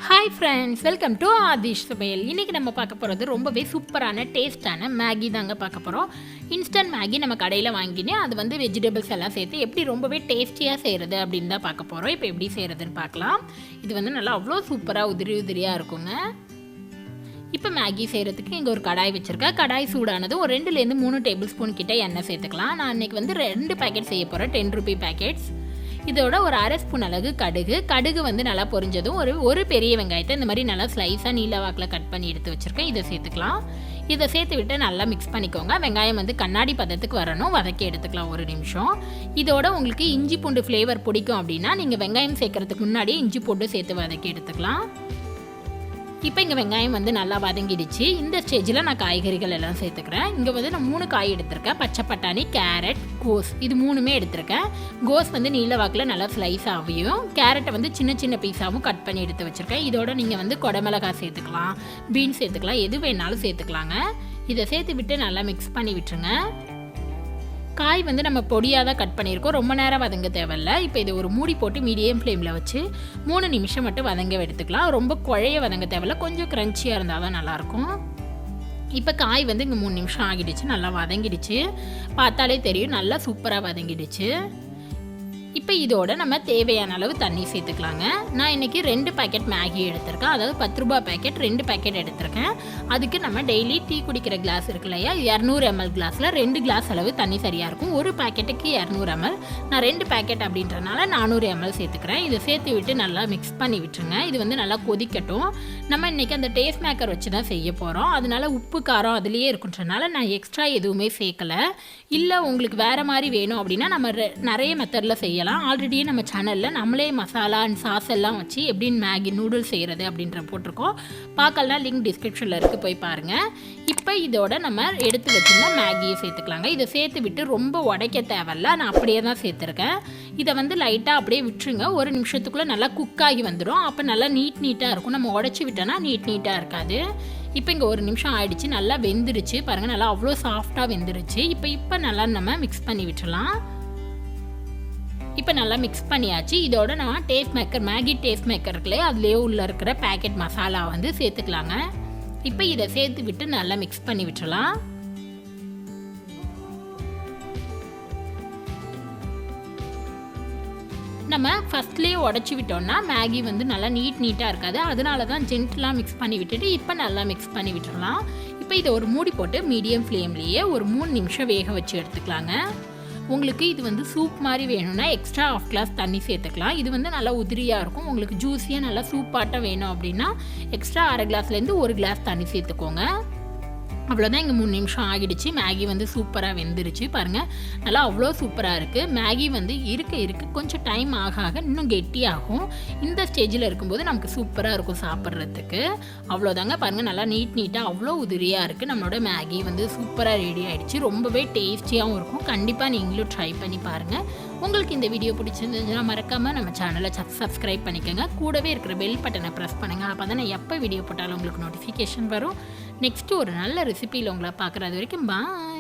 Hi friends, welcome to Aadish சமையல். இன்றைக்கி நம்ம பார்க்க போகிறது ரொம்பவே சூப்பரான டேஸ்ட்டான மேகி தாங்க பார்க்க போகிறோம். இன்ஸ்டன்ட் மேகி நம்ம கடையில் வாங்கினே அது வந்து வெஜிடபிள்ஸ் எல்லாம் சேர்த்து எப்படி ரொம்பவே டேஸ்டியாக செய்கிறது அப்படின்னு தான் பார்க்க போகிறோம். இப்போ எப்படி செய்கிறதுன்னு பார்க்கலாம். இது வந்து நல்லா அவ்வளோ சூப்பராக உதிரியாக இருக்குங்க. இப்போ மேகி செய்கிறதுக்கு இங்கே ஒரு கடாய் வச்சுருக்கேன். கடாய் சூடானது ஒரு 2-3 டேபிள் ஸ்பூன் கிட்ட எண்ணெய் சேர்த்துக்கலாம். நான் இன்றைக்கி வந்து 2 பேக்கெட் செய்ய போகிறேன், 10 ரூபி பேக்கெட்ஸ். இதோட ஒரு அரை ஸ்பூன் அளவு கடுகு வந்து நல்லா பொரிஞ்சதும் ஒரு பெரிய வெங்காயத்தை இந்த மாதிரி நல்லா ஸ்லைஸாக நீல வாக்கில் கட் பண்ணி எடுத்து வச்சுருக்கேன். இதை சேர்த்துக்கலாம். இதை சேர்த்து விட்டு நல்லா மிக்ஸ் பண்ணிக்கோங்க. வெங்காயம் வந்து கண்ணாடி பதத்துக்கு வரணும், வதக்கி எடுத்துக்கலாம் ஒரு நிமிஷம். இதோட உங்களுக்கு இஞ்சி பூண்டு ஃப்ளேவர் பிடிக்கும் அப்படின்னா நீங்கள் வெங்காயம் சேர்க்கறதுக்கு முன்னாடியே இஞ்சி பூண்டு சேர்த்து வதக்கி எடுத்துக்கலாம். இப்போ இங்கே வெங்காயம் வந்து நல்லா வதங்கிடுச்சு. இந்த ஸ்டேஜில் நான் காய்கறிகள் எல்லாம் சேர்த்துக்கிறேன். இங்கே வந்து நான் 3 காய் எடுத்திருக்கேன். பச்சை பட்டாணி, கேரட், கோஸ், இது 3மே எடுத்திருக்கேன். கோஸ் வந்து நீல வாக்கில் நல்லா ஸ்லைஸ் ஆகியும், கேரட்டை வந்து சின்ன சின்ன பீஸாகவும் கட் பண்ணி எடுத்து வச்சுருக்கேன். இதோட நீங்கள் வந்து குடமிளகாய் சேர்த்துக்கலாம், பீன்ஸ் சேர்த்துக்கலாம், எது வேணாலும் சேர்த்துக்கலாங்க. இதை சேர்த்து விட்டு நல்லா மிக்ஸ் பண்ணி விட்டுருங்க. காய் வந்து நம்ம பொடியாக தான் கட் பண்ணியிருக்கோம், ரொம்ப நேரம் வதங்க தேவையில்லை. இப்போ இதை ஒரு மூடி போட்டு மீடியம் ஃப்ளேமில் வச்சு 3 நிமிஷம் மட்டும் வதங்க எடுத்துக்கலாம். ரொம்ப குழைய வதங்க தேவையில்லை, கொஞ்சம் க்ரன்ச்சியாக இருந்தால் தான் நல்லாயிருக்கும். இப்போ காய் வந்து இங்கே 3 நிமிஷம் ஆகிடுச்சு, நல்லா வதங்கிடுச்சு. பார்த்தாலே தெரியும் நல்லா சூப்பராக வதங்கிடுச்சு. இப்போ இதோட நம்ம தேவையான அளவு தண்ணி சேர்த்துக்கலாங்க. நான் இன்றைக்கி 2 பேக்கெட் மேகி எடுத்திருக்கேன், அதாவது 10 ரூபா பேக்கெட் 2 பேக்கெட் எடுத்திருக்கேன். அதுக்கு நம்ம டெய்லி டீ குடிக்கிற கிளாஸ் இருக்கு இல்லையா, 200 ml கிளாஸில் 2 கிளாஸ் அளவு தண்ணி சரியாக இருக்கும். ஒரு பேக்கெட்டுக்கு 200 ml, நான் 2 பேக்கெட் அப்படின்றனால 400 ml சேர்த்துக்கிறேன். இதை சேர்த்து விட்டு நல்லா மிக்ஸ் பண்ணி விட்டுருங்க. இது வந்து நல்லா கொதிக்கட்டும். நம்ம இன்றைக்கி அந்த டேஸ்ட் மேக்கர் வச்சு தான் செய்ய போகிறோம், அதனால உப்பு காரம் அதுலேயே இருக்குன்றனால நான் எக்ஸ்ட்ரா எதுவுமே சேர்க்கலை. இல்லை உங்களுக்கு வேறு மாதிரி வேணும் அப்படின்னா நம்ம நிறைய மெத்தடில் செய்யலாம். ஆல்ரெடியே நம்ம சேனலில் நம்மளே மசாலா அண்ட் சாஸ் எல்லாம் வச்சு எப்படின்னு மேகி நூடுல்ஸ் செய்கிறது அப்படின்ற போட்டிருக்கோம். பார்க்கலாம், லிங்க் டிஸ்கிரிப்ஷனில் இருக்குது, போய் பாருங்கள். இப்போ இதோட நம்ம எடுத்து வச்சுருந்தா மேகியை சேர்த்துக்கலாங்க. இதை சேர்த்து விட்டு ரொம்ப உடைக்க தேவையில்ல, நான் அப்படியே தான் சேர்த்துருக்கேன். இதை வந்து லைட்டாக அப்படியே விட்டுருங்க. ஒரு நிமிஷத்துக்குள்ளே நல்லா குக் ஆகி வந்துடும். அப்போ நல்லா நீட்டாக இருக்கும். நம்ம உடச்சி விட்டோன்னா நீட்டாக இருக்காது. இப்போ இங்கே 1 நிமிஷம் ஆயிடுச்சு, நல்லா வெந்துருச்சு பாருங்கள், நல்லா அவ்வளோ சாஃப்டாக வெந்துருச்சு. இப்போ நல்லா நம்ம மிக்ஸ் பண்ணி விட்டுடலாம். இப்போ நல்லா மிக்ஸ் பண்ணியாச்சு. இதோட நான் taste maker, Maggi taste maker இருக்குல்லையே, அதுலேயே உள்ளே இருக்கிற பேக்கெட் மசாலா வந்து சேர்த்துக்கலாங்க. இப்போ இதை சேர்த்து விட்டு நல்லா மிக்ஸ் பண்ணி விட்டுடலாம். நம்ம ஃபஸ்ட்லேயே உடச்சி விட்டோம்னா மேகி வந்து நல்லா நீட்டாக இருக்காது, அதனால தான் ஜென்டலாக மிக்ஸ் பண்ணி விட்டுட்டு இப்போ நல்லா மிக்ஸ் பண்ணி விட்டுடலாம். இப்போ இதை ஒரு மூடி போட்டு மீடியம் ஃப்ளேம்லேயே ஒரு 3 நிமிஷம் வேக வச்சு எடுத்துக்கலாங்க. உங்களுக்கு இது வந்து சூப் மாதிரி வேணும்னா எக்ஸ்ட்ரா 1/2 கிளாஸ் தண்ணி சேர்த்துக்கலாம். இது வந்து நல்லா உதிரியாக இருக்கும். உங்களுக்கு ஜூஸியாக நல்லா சூப்பாட்டம் வேணும் அப்படின்னா எக்ஸ்ட்ரா 1/2 கிளாஸ்லேருந்து 1 கிளாஸ் தண்ணி சேர்த்துக்கோங்க. அவ்வளோதான். இங்கே 3 நிமிஷம் ஆகிடுச்சு. மேகி வந்து சூப்பராக வெந்துருச்சு பாருங்கள், நல்லா அவ்வளோ சூப்பராக இருக்குது. மேகி வந்து இருக்க கொஞ்சம் டைம் ஆக இன்னும் கெட்டியாகும். இந்த ஸ்டேஜில் இருக்கும்போது நமக்கு சூப்பராக இருக்கும் சாப்பிட்றதுக்கு. அவ்வளோதாங்க பாருங்கள், நல்லா நீட்டாக அவ்வளோ உதிரியாக இருக்குது. நம்மளோட மேகி வந்து சூப்பராக ரெடி ஆகிடுச்சு. ரொம்பவே டேஸ்டியாகவும் இருக்கும். கண்டிப்பாக நீங்களும் ட்ரை பண்ணி பாருங்கள். உங்களுக்கு இந்த வீடியோ பிடிச்சிருந்துச்சுன்னா மறக்காமல் நம்ம சேனலை சப்ஸ்கிரைப் பண்ணிக்கோங்க. கூடவே இருக்கிற பெல் பட்டனை ப்ரெஸ் பண்ணுங்கள். அப்போ தான் நான் எப்போ வீடியோ போட்டாலும் உங்களுக்கு நோட்டிஃபிகேஷன் வரும். நெக்ஸ்ட்டு ஒரு நல்ல ரெசிபியில் உங்களை பார்க்குறது வரைக்கும் பாய்.